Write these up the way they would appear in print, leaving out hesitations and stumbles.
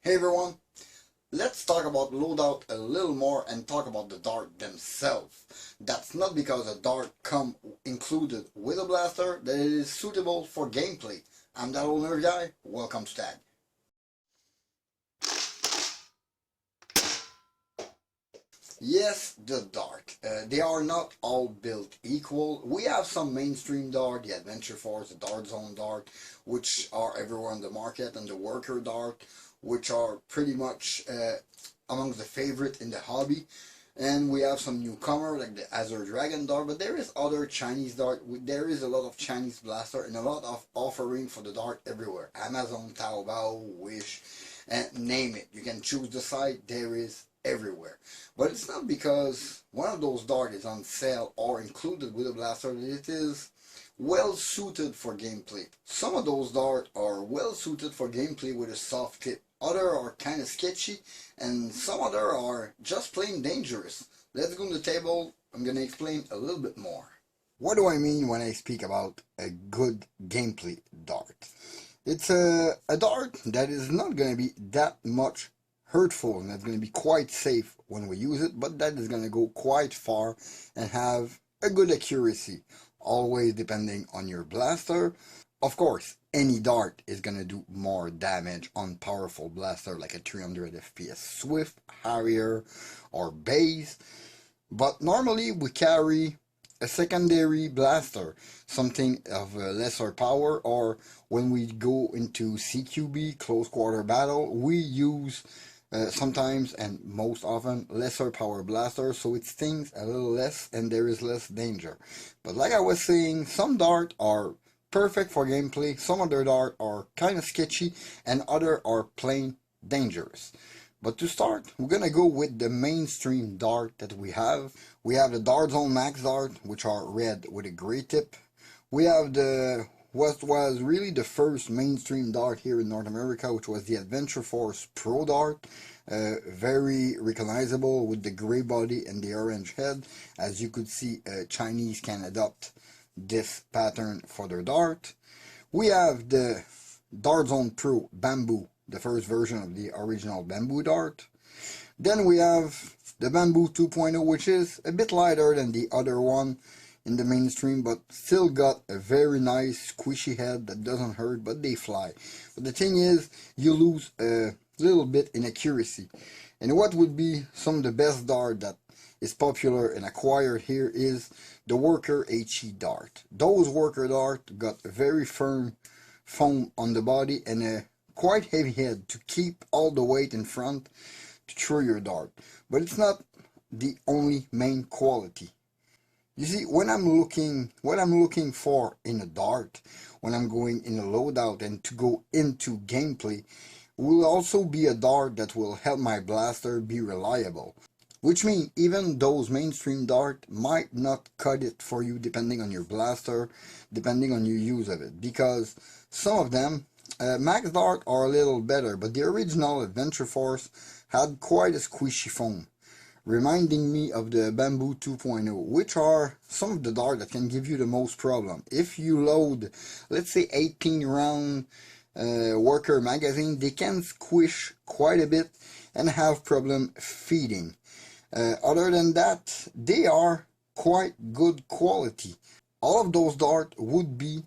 Hey everyone, let's talk about loadout a little more and talk about the dart themselves. That's not because a dart come included with a blaster that it is suitable for gameplay. I'm that old nerd guy, welcome to Tag. Yes, the dart. They are not all built equal. We have some mainstream dart, the Adventure Force, the Dart Zone dart, which are everywhere on the market, and the Worker dart, which are pretty much among the favorite in the hobby. And we have some newcomer like the Azure Dragon dart, but there is other Chinese dart. There is a lot of Chinese blaster and a lot of offering for the dart everywhere. Amazon, Taobao, Wish, and name it. You can choose the site. There is everywhere. But it's not because one of those darts is on sale or included with a blaster that it is well suited for gameplay. Some of those darts are well suited for gameplay with a soft tip. Other are kind of sketchy, and some other are just plain dangerous. Let's go to the table. I'm going to explain a little bit more. What do I mean when I speak about a good gameplay dart? It's a dart that is not going to be that much hurtful, and that's going to be quite safe when we use it, but that is going to go quite far and have a good accuracy, always depending on your blaster. Of course, any dart is going to do more damage on powerful blaster like a 300 FPS Swift, Harrier, or Base, but normally we carry a secondary blaster, something of a lesser power, or when we go into CQB, close quarter battle, we use sometimes and most often lesser power blaster, so it stings a little less and there is less danger. But like I was saying, some dart are perfect for gameplay, some other dart are kind of sketchy, and other are plain dangerous. But to start, we're gonna go with the mainstream dart that we have. We have the Dart Zone Max dart, which are red with a gray tip. We have what was really the first mainstream dart here in North America, which was the Adventure Force Pro dart. Very recognizable with the gray body and the orange head. As you could see, Chinese can adopt this pattern for their dart. We have the Dart Zone Pro Bamboo, the first version of the original Bamboo dart. Then we have the Bamboo 2.0, which is a bit lighter than the other one in the mainstream, but still got a very nice squishy head that doesn't hurt, but they fly. But the thing is, you lose a little bit in accuracy. And what would be some of the best dart that is popular and acquired here is the Worker HE dart. Those Worker dart got a very firm foam on the body and a quite heavy head to keep all the weight in front to throw your dart. But it's not the only main quality. You see, what I'm looking for in a dart, when I'm going in a loadout and to go into gameplay, will also be a dart that will help my blaster be reliable. Which means even those mainstream dart might not cut it for you depending on your blaster, depending on your use of it. Because some of them, Max dart are a little better, but the original Adventure Force had quite a squishy foam, reminding me of the Bamboo 2.0, which are some of the dart that can give you the most problem. If you load, let's say 18 round Worker magazine, they can squish quite a bit and have problem feeding. Other than that, they are quite good quality. All of those darts would be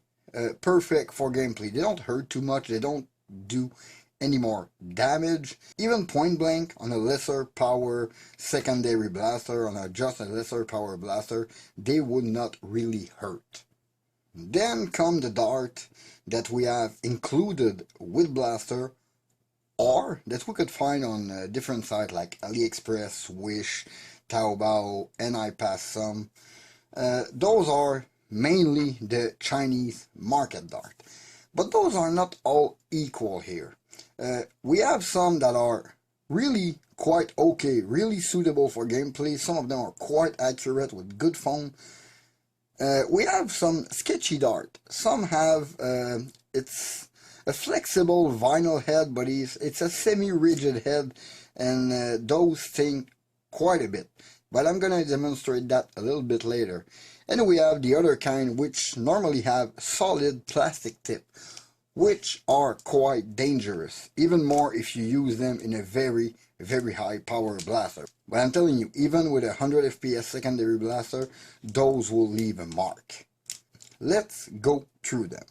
perfect for gameplay. They don't hurt too much, they don't do any more damage. Even point blank on a lesser power secondary blaster, on just a lesser power blaster, they would not really hurt. Then come the dart that we have included with blaster, or that we could find on different sites like AliExpress, Wish, Taobao, and I pass some. Those are mainly the Chinese market dart. But those are not all equal here. We have some that are really quite okay, really suitable for gameplay. Some of them are quite accurate with good foam. We have some sketchy dart. Some have, it's a flexible vinyl head, but it's a semi-rigid head, and those sting quite a bit. But I'm going to demonstrate that a little bit later. And we have the other kind, which normally have solid plastic tip. which are quite dangerous, even more if you use them in a very high power blaster. But I'm telling you, even with a 100 FPS secondary blaster, those will leave a mark. Let's go through them.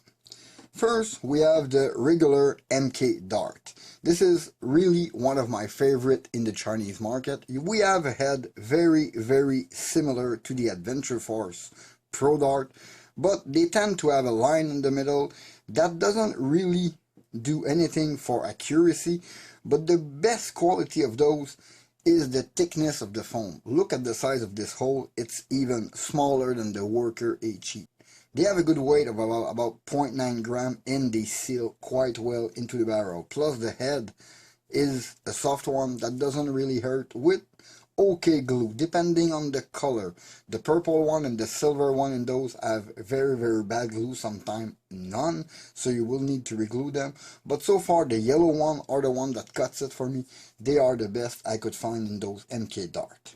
First, we have the regular MK Dart. This is really one of my favorite in the Chinese market. We have a head very similar to the Adventure Force Pro Dart, but they tend to have a line in the middle that doesn't really do anything for accuracy, but the best quality of those is the thickness of the foam. Look at the size of this hole, it's even smaller than the Worker HE. They have a good weight of about 0.9 gram and they seal quite well into the barrel. Plus the head is a soft one that doesn't really hurt with okay glue, depending on the color. The purple one and the silver one in those have very bad glue, sometimes none, so you will need to reglue them. But so far the yellow one are the one that cuts it for me. They are the best I could find in those MK Dart.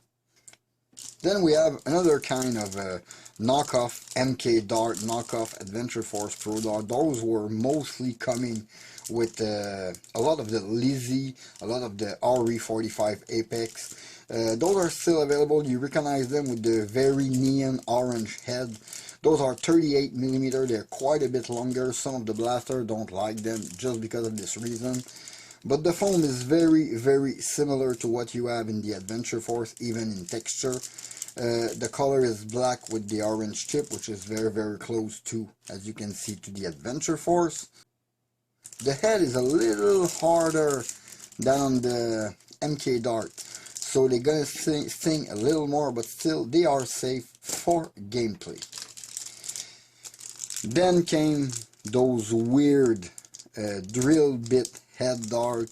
Then we have another kind of knockoff MK Dart, knockoff Adventure Force Pro Dart. Those were mostly coming with a lot of the Lizzie, a lot of the RE45 Apex. Those are still available. You recognize them with the very neon orange head. Those are 38mm. They're quite a bit longer. Some of the blasters don't like them just because of this reason. But the foam is very similar to what you have in the Adventure Force, even in texture. The color is black with the orange tip, which is very close to, as you can see, to the Adventure Force. The head is a little harder than on the MK Dart, so they're gonna sting a little more, but still they are safe for gameplay. Then came those weird drill bit head dart,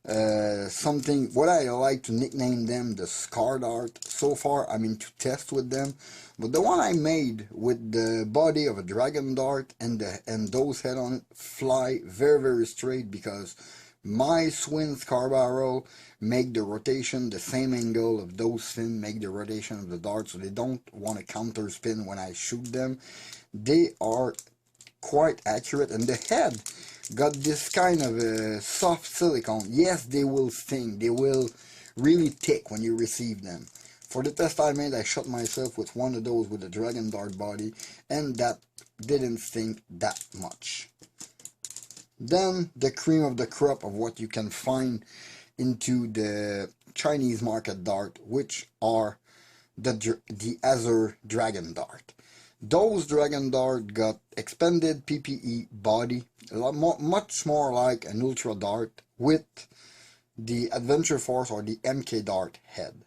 what I like to nickname them the Scar Dart. So far I'm into test with them, but the one I made with the body of a dragon dart and those head on it fly very straight, because my swin scar barrel make the rotation the same angle of those fin, make the rotation of the dart, so they don't want to counter spin when I shoot them. They are quite accurate, and the head got this kind of soft silicone. Yes, they will sting, they will really tick when you receive them. For the test I made, I shot myself with one of those with a dragon dart body, and that didn't sting that much. Then the cream of the crop of what you can find into the Chinese market dart, which are the Azure Dragon Dart. Those Dragon Dart got expanded PPE body, much more like an Ultra Dart with the Adventure Force or the MK Dart head.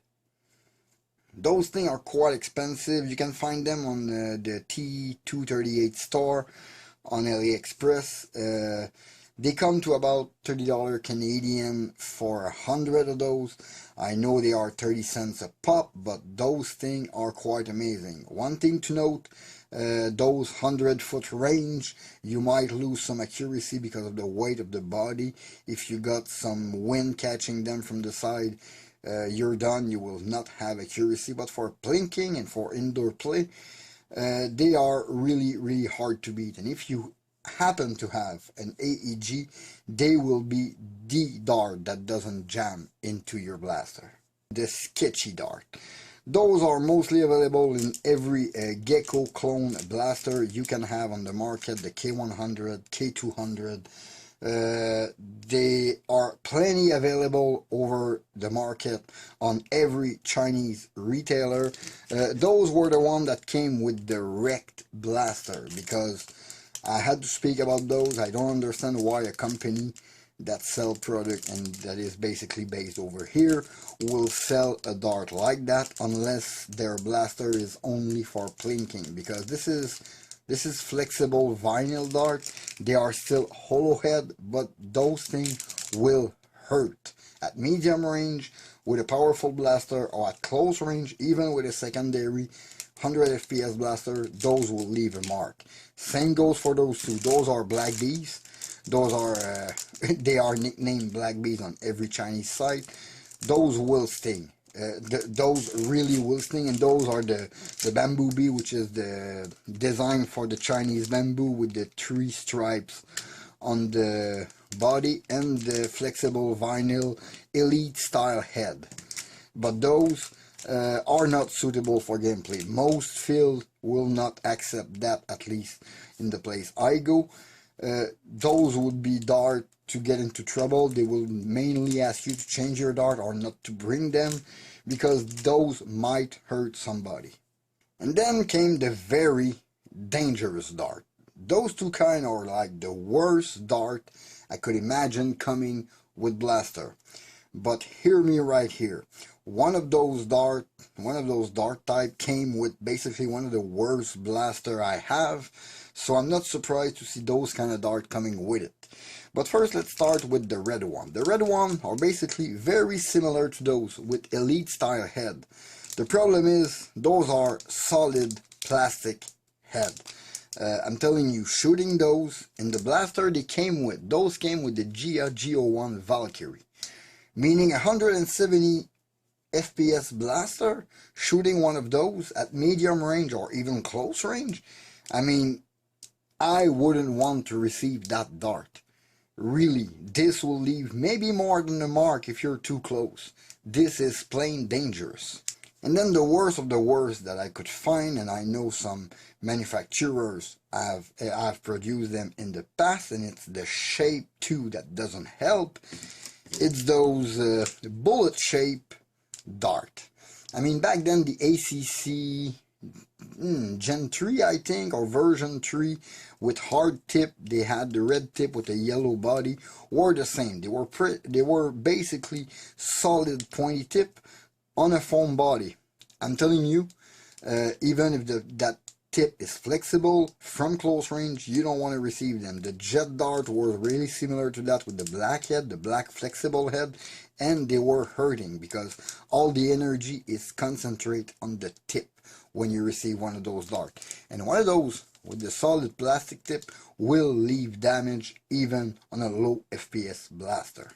Those things are quite expensive. You can find them on the T238 store on AliExpress. They come to about $30 Canadian for 100 of those. I know they are 30 cents a pop, but those things are quite amazing. One thing to note, those 100-foot range, you might lose some accuracy because of the weight of the body. If you got some wind catching them from the side, you're done. You will not have accuracy. But for plinking and for indoor play, they are really hard to beat. And if you happen to have an AEG, they will be the dart that doesn't jam into your blaster. The sketchy dart. Those are mostly available in every Gecko clone blaster you can have on the market, the K100, K200. They are plenty available over the market on every Chinese retailer. Those were the ones that came with the wrecked blaster, because I had to speak about those. I don't understand why a company that sell product and that is basically based over here will sell a dart like that unless their blaster is only for plinking, because this is flexible vinyl dart. They are still hollow head, but those things will hurt at medium range with a powerful blaster, or at close range even with a secondary 100 FPS blaster. Those will leave a mark. Same goes for those two. Those are black bees. Those are they are nicknamed black bees on every Chinese site. Those will sting. Those really will sting, and those are the bamboo bee, which is the design for the Chinese bamboo with the 3 stripes on the body and the flexible vinyl elite style head. But those are not suitable for gameplay. Most fields will not accept that, at least in the place I go. Those would be dart to get into trouble. They will mainly ask you to change your dart or not to bring them, because those might hurt somebody. And then came the very dangerous dart. Those two kind are like the worst dart I could imagine coming with blaster. But hear me right here. One of those dart type came with basically one of the worst blaster I have, so I'm not surprised to see those kind of dart coming with it. But first, let's start with the red one. The red one are basically very similar to those with elite style head. The problem is those are solid plastic head. I'm telling you, shooting those in the blaster those came with the Gia Go1 Valkyrie, meaning 170 FPS blaster, shooting one of those at medium range or even close range. I mean, I wouldn't want to receive that dart. Really, this will leave maybe more than a mark if you're too close. This is plain dangerous. And then the worst of the worst that I could find, and I know some manufacturers have produced them in the past, and it's the shape too that doesn't help. It's those bullet shape dart. I mean, back then the ACC Gen 3, I think, or version 3 with hard tip, they had the red tip with a yellow body, were the same. They were basically solid pointy tip on a foam body. I'm telling you, even if that tip is flexible from close range, you don't want to receive them. The jet dart were really similar to that with the black head, the black flexible head, and they were hurting because all the energy is concentrated on the tip when you receive one of those darts. And one of those with the solid plastic tip will leave damage even on a low FPS blaster.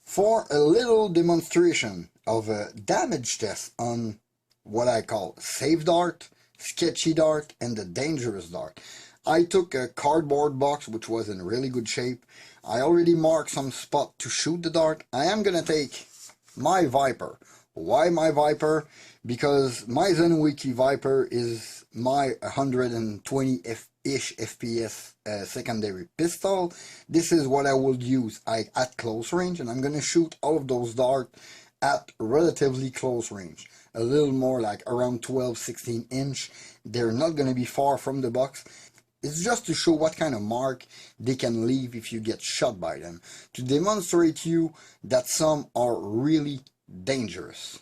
For a little demonstration of a damage test on what I call safe dart, sketchy dart, and the dangerous dart, I took a cardboard box which was in really good shape. I already marked some spot to shoot the dart. I am gonna take my Viper. Why my Viper? Because my Zenwiki Viper is my 120-ish FPS secondary pistol. This is what I will use at close range, and I'm gonna shoot all of those darts at relatively close range. A little more, like around 12-16 inch. They're not gonna be far from the box. It's just to show what kind of mark they can leave if you get shot by them, to demonstrate to you that some are really dangerous.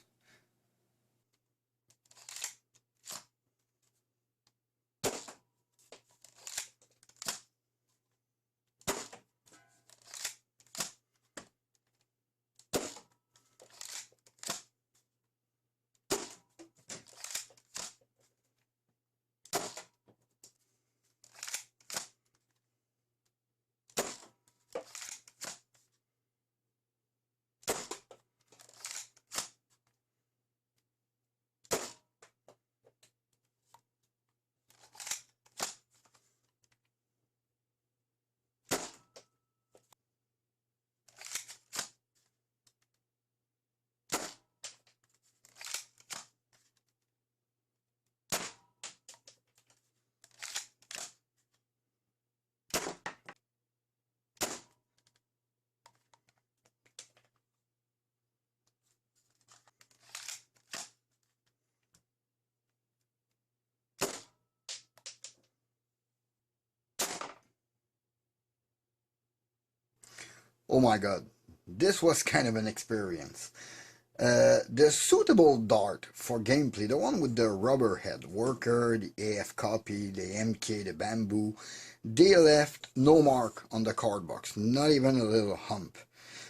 Oh my god, this was kind of an experience. The suitable dart for gameplay, the one with the rubber head, Worker, the AF Copy, the MK, the Bamboo, they left no mark on the card box, not even a little hump.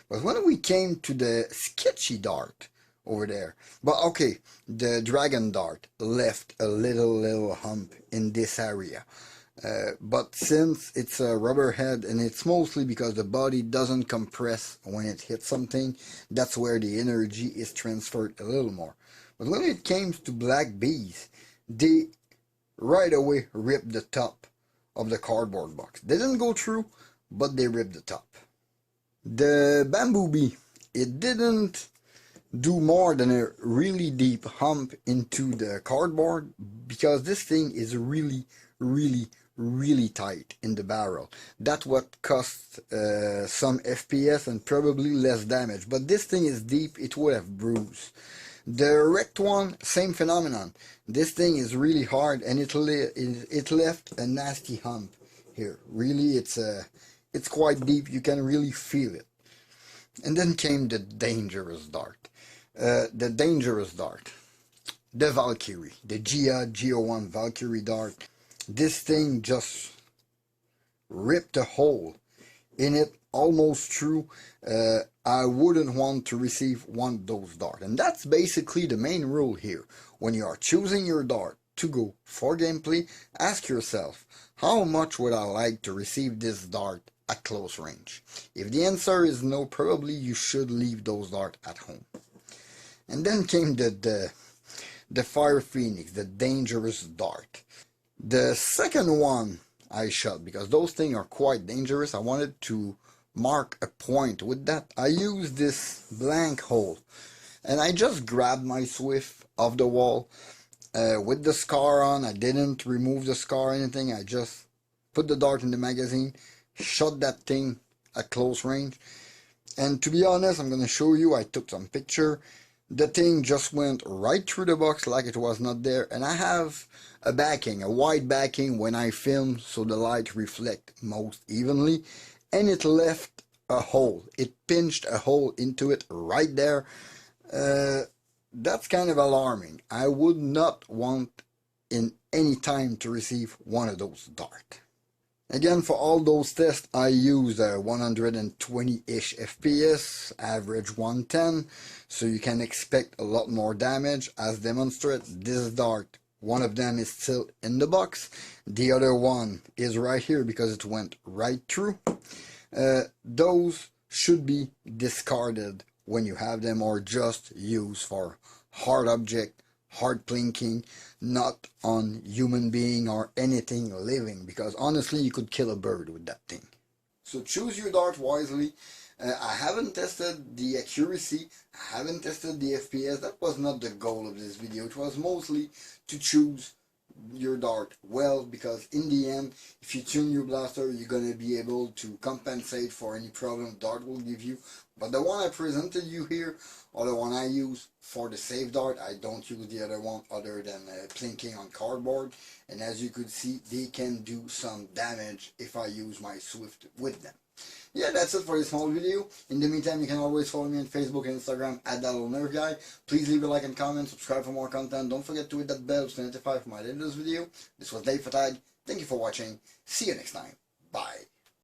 But when we came to the sketchy dart over there, but okay, the Dragon dart left a little hump in this area. But since it's a rubber head, and it's mostly because the body doesn't compress when it hits something, that's where the energy is transferred a little more. But when it came to black bees, they right away ripped the top of the cardboard box. They didn't go through, but they ripped the top. The bamboo bee, it didn't do more than a really deep hump into the cardboard, because this thing is really, really tight in the barrel. That's what costs some FPS and probably less damage, but this thing is deep, it would have bruised. The wrecked one, same phenomenon. This thing is really hard, and it left a nasty hump here. Really, it's quite deep, you can really feel it. And then came the dangerous dart. The Valkyrie, the Gia Go1 Valkyrie dart. This thing just ripped a hole in it almost through. I wouldn't want to receive one of those darts. And that's basically the main rule here. When you are choosing your dart to go for gameplay, ask yourself, how much would I like to receive this dart at close range? If the answer is no, probably you should leave those darts at home. And then came the Fire Phoenix, the dangerous dart. The second one I shot, because those things are quite dangerous, I wanted to mark a point with that. I used this blank hole, and I just grabbed my Swift off the wall with the scar on. I didn't remove the scar or anything. I just put the dart in the magazine, shot that thing at close range. And to be honest, I'm going to show you, I took some picture. The thing just went right through the box like it was not there. And I have a backing, a white backing when I film, so the light reflect most evenly. And it left a hole. It pinched a hole into it right there. That's kind of alarming. I would not want in any time to receive one of those darts. Again, for all those tests, I used 120-ish FPS, average 110, so you can expect a lot more damage. As demonstrated, this dart, one of them is still in the box, the other one is right here because it went right through. Those should be discarded when you have them, or just used for hard object, hard plinking, not on human being or anything living, because honestly you could kill a bird with that thing. So choose your dart wisely. I haven't tested the accuracy, I haven't tested the FPS. That was not the goal of this video. It was mostly to choose your dart well, because in the end, if you tune your blaster, you're going to be able to compensate for any problem dart will give you. But the one I presented you here, or the one I use for the safe dart, I don't use the other one other than plinking on cardboard. And as you could see, they can do some damage if I use my Swift with them. Yeah, that's it for this small video. In the meantime, you can always follow me on Facebook and Instagram at thatoldnerfguy. Please leave a like and comment, subscribe for more content. Don't forget to hit that bell to be notified for my latest video. This was Dave Fatag. Thank you for watching. See you next time. Bye.